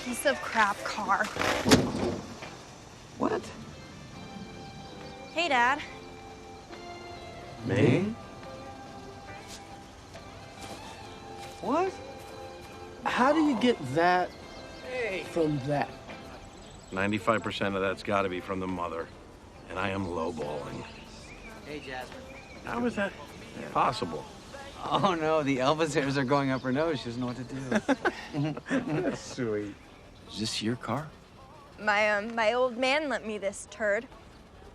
piece of crap car. What? Hey, Dad. Me? What? How do you get that from that? 95% of that's got to be from the mother, and I am lowballing. Hey, Jasmine. How is that possible? Oh, no, the Elvis hairs are going up her nose. She doesn't know what to do. That's sweet. Is this your car? My old man lent me this turd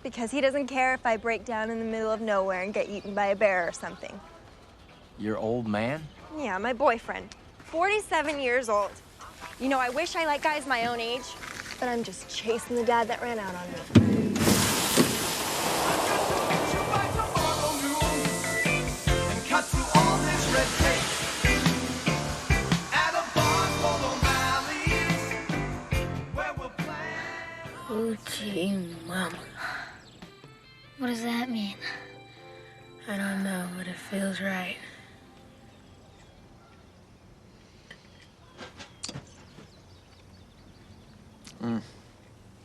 because he doesn't care if I break down in the middle of nowhere and get eaten by a bear or something. Your old man? Yeah, my boyfriend. 47 years old. You know, I wish I liked guys my own age, but I'm just chasing the dad that ran out on me. Oh, gee, Mama. What does that mean? I don't know, but it feels right.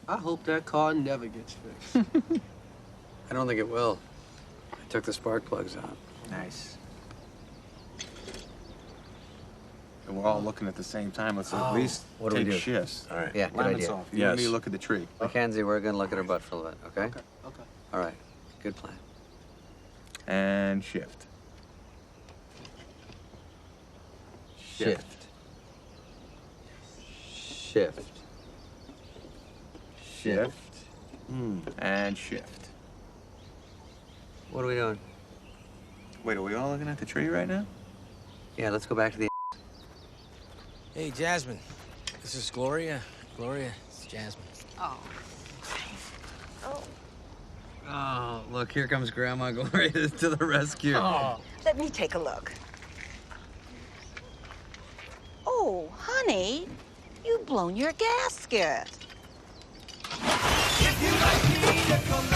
I hope that car never gets fixed. I don't think it will. I took the spark plugs out. Nice. And we're all looking at the same time. Let's at least what do we take do? shifts. All right. Yeah, good Alignment's idea. off. You and Yes. me look at the tree. Mackenzie, we're gonna look at her butt for a little bit, okay? Okay. All right. Good plan. And shift. Shift. Shift. Shift. And shift. What are we doing? Wait, are we all looking at the tree right now? Yeah, let's go back to the... Hey, Jasmine. This is Gloria. Gloria, it's Jasmine. Oh. Oh, look, here comes Grandma Gloria to the rescue. Oh. Let me take a look. Oh, honey, you've blown your gasket. If you like me to come